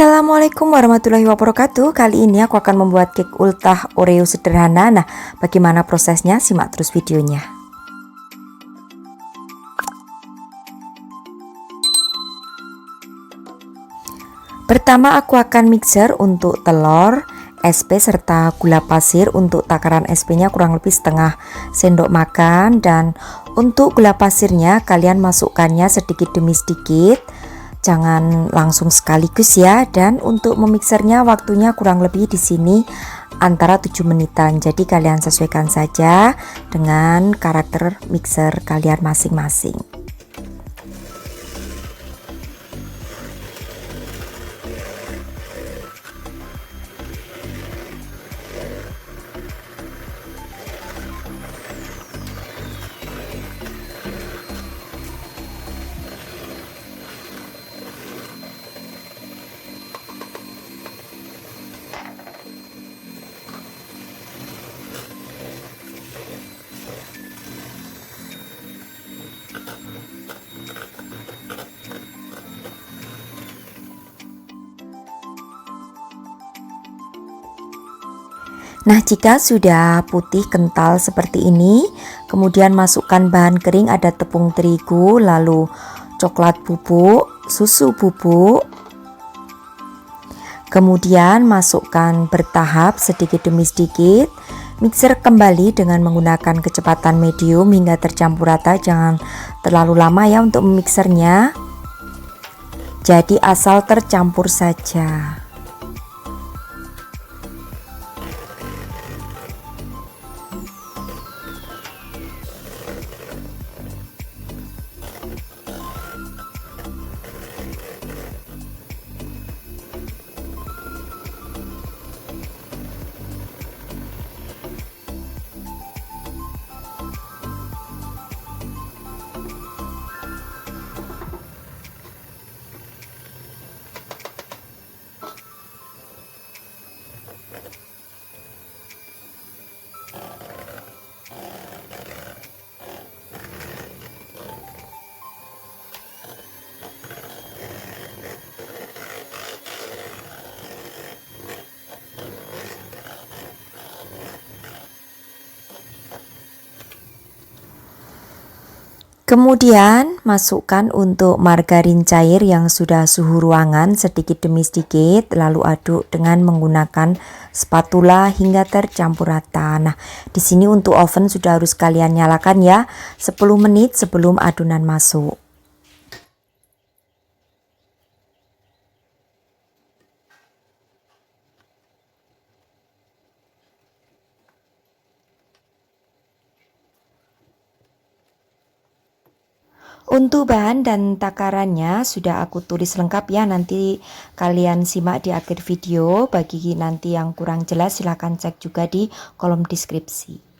Assalamualaikum warahmatullahi wabarakatuh. Kali ini aku akan membuat cake ultah Oreo sederhana. Nah, bagaimana prosesnya? Simak terus videonya. Pertama aku akan mixer untuk telur, SP serta gula pasir. Untuk takaran SP-nya kurang lebih setengah sendok makan, dan untuk gula pasirnya kalian masukkannya sedikit demi sedikit. Jangan langsung sekaligus ya. Dan untuk memixernya waktunya kurang lebih di sini antara 7 menitan. Jadi kalian sesuaikan saja dengan karakter mixer kalian masing-masing. Nah, jika sudah putih kental seperti ini, kemudian masukkan bahan kering, ada tepung terigu, lalu coklat bubuk, susu bubuk. Kemudian masukkan bertahap sedikit demi sedikit. Mixer kembali dengan menggunakan kecepatan medium hingga tercampur rata. Jangan terlalu lama ya untuk memixernya. Jadi asal tercampur saja. Kemudian masukkan untuk margarin cair yang sudah suhu ruangan sedikit demi sedikit, lalu aduk dengan menggunakan spatula hingga tercampur rata. Nah, di sini untuk oven sudah harus kalian nyalakan ya, 10 menit sebelum adonan masuk. Untuk bahan dan takarannya sudah aku tulis lengkap ya, nanti kalian simak di akhir video. Bagi nanti yang kurang jelas silahkan cek juga di kolom deskripsi.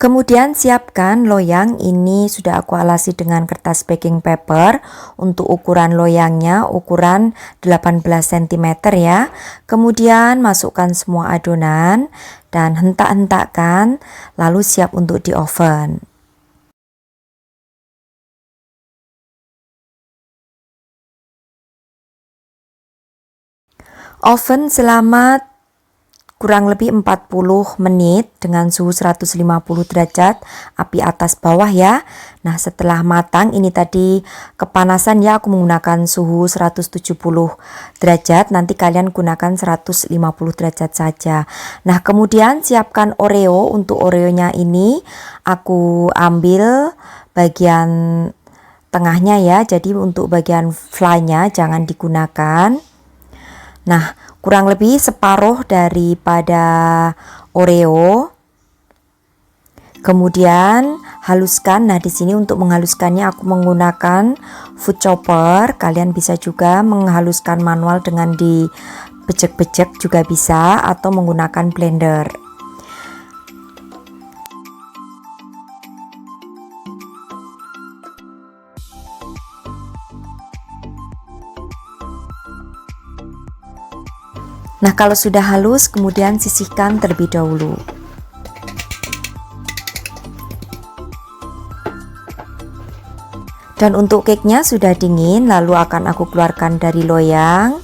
Kemudian siapkan loyang, ini sudah aku alasi dengan kertas baking paper. Untuk ukuran loyangnya ukuran 18 cm ya. Kemudian masukkan semua adonan dan hentak-hentakkan, lalu siap untuk di oven. Oven selama kurang lebih 40 menit dengan suhu 150 derajat, api atas bawah ya. Nah, setelah matang ini tadi kepanasan ya, aku menggunakan suhu 170 derajat, nanti kalian gunakan 150 derajat saja. Nah, kemudian siapkan Oreo. Untuk Oreonya ini aku ambil bagian tengahnya ya, jadi untuk bagian fly-nya jangan digunakan. Nah, kurang lebih separuh daripada Oreo. Kemudian haluskan. Nah, di sini untuk menghaluskannya aku menggunakan food chopper. Kalian bisa juga menghaluskan manual dengan dibejek-bejek juga bisa, atau menggunakan blender. Nah, kalau sudah halus, kemudian sisihkan terlebih dahulu. Dan untuk cake-nya sudah dingin, lalu akan aku keluarkan dari loyang.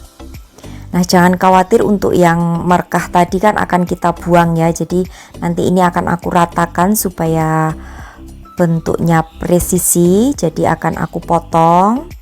Nah, jangan khawatir untuk yang merekah tadi kan akan kita buang ya. Jadi nanti ini akan aku ratakan supaya bentuknya presisi. Jadi akan aku potong.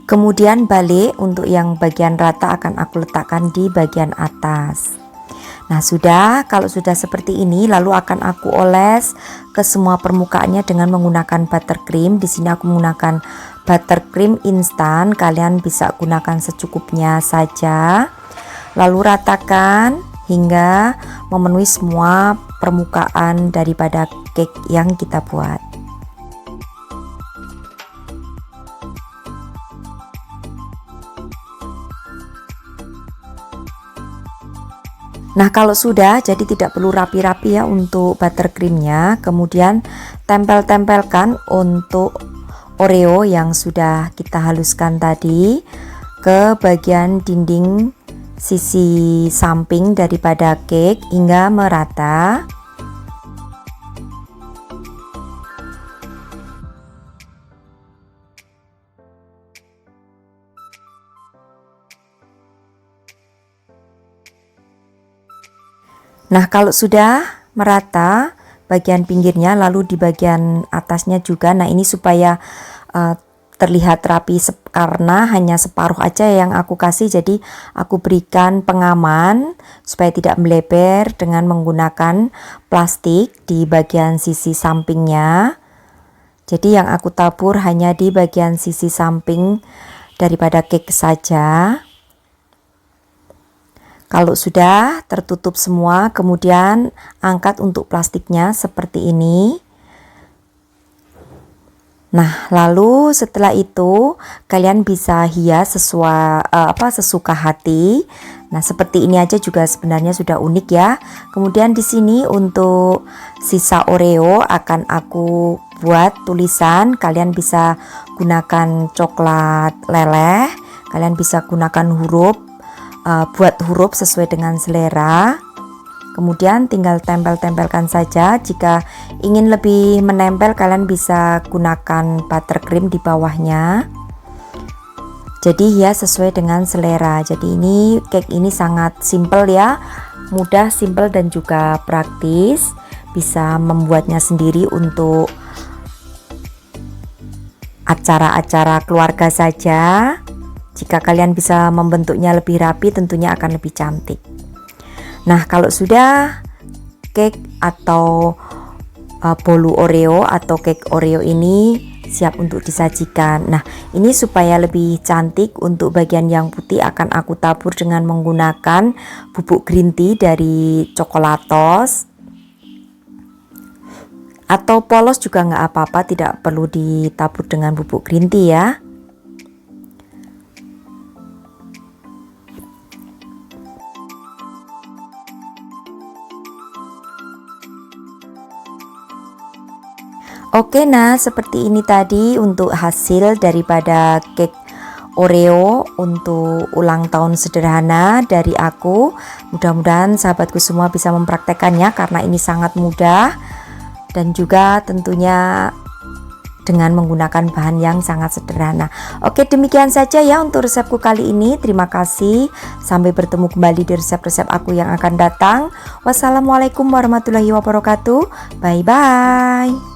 Kemudian balik untuk yang bagian rata akan aku letakkan di bagian atas. Nah, kalau sudah seperti ini, lalu akan aku oles ke semua permukaannya dengan menggunakan buttercream. Di sini aku menggunakan buttercream instan, kalian bisa gunakan secukupnya saja. Lalu ratakan hingga memenuhi semua permukaan daripada cake yang kita buat. Nah, kalau sudah, jadi tidak perlu rapi-rapi ya untuk buttercreamnya. Kemudian tempel-tempelkan untuk Oreo yang sudah kita haluskan tadi ke bagian dinding sisi samping daripada cake hingga merata. Nah, kalau sudah merata bagian pinggirnya, lalu di bagian atasnya juga. Nah, ini supaya terlihat rapi karena hanya separuh aja yang aku kasih. Jadi aku berikan pengaman supaya tidak melebar dengan menggunakan plastik di bagian sisi sampingnya. Jadi yang aku tabur hanya di bagian sisi samping daripada cake saja. Kalau sudah tertutup semua, kemudian angkat untuk plastiknya seperti ini. Nah, lalu setelah itu kalian bisa hias sesuka hati. Nah, seperti ini aja juga sebenarnya sudah unik ya. Kemudian di sini untuk sisa Oreo akan aku buat tulisan. Kalian bisa gunakan coklat leleh, kalian bisa gunakan buat huruf sesuai dengan selera. Kemudian tinggal tempel-tempelkan saja. Jika ingin lebih menempel, kalian bisa gunakan buttercream di bawahnya. Jadi ya sesuai dengan selera. Jadi ini cake ini sangat simple ya, mudah, simple dan juga praktis. Bisa membuatnya sendiri untuk acara-acara keluarga saja. Jika kalian bisa membentuknya lebih rapi, tentunya akan lebih cantik. Nah, kalau sudah cake atau bolu Oreo atau cake Oreo ini siap untuk disajikan. Nah, ini supaya lebih cantik, untuk bagian yang putih akan aku tabur dengan menggunakan bubuk green tea dari Cokkolatos. Atau polos juga nggak apa-apa, tidak perlu ditabur dengan bubuk green tea ya. Oke, nah seperti ini tadi untuk hasil daripada cake Oreo untuk ulang tahun sederhana dari aku. Mudah-mudahan sahabatku semua bisa mempraktekannya karena ini sangat mudah dan juga tentunya dengan menggunakan bahan yang sangat sederhana. Oke, demikian saja ya untuk resepku kali ini. Terima kasih. Sampai bertemu kembali di resep-resep aku yang akan datang. Wassalamualaikum warahmatullahi wabarakatuh. Bye bye.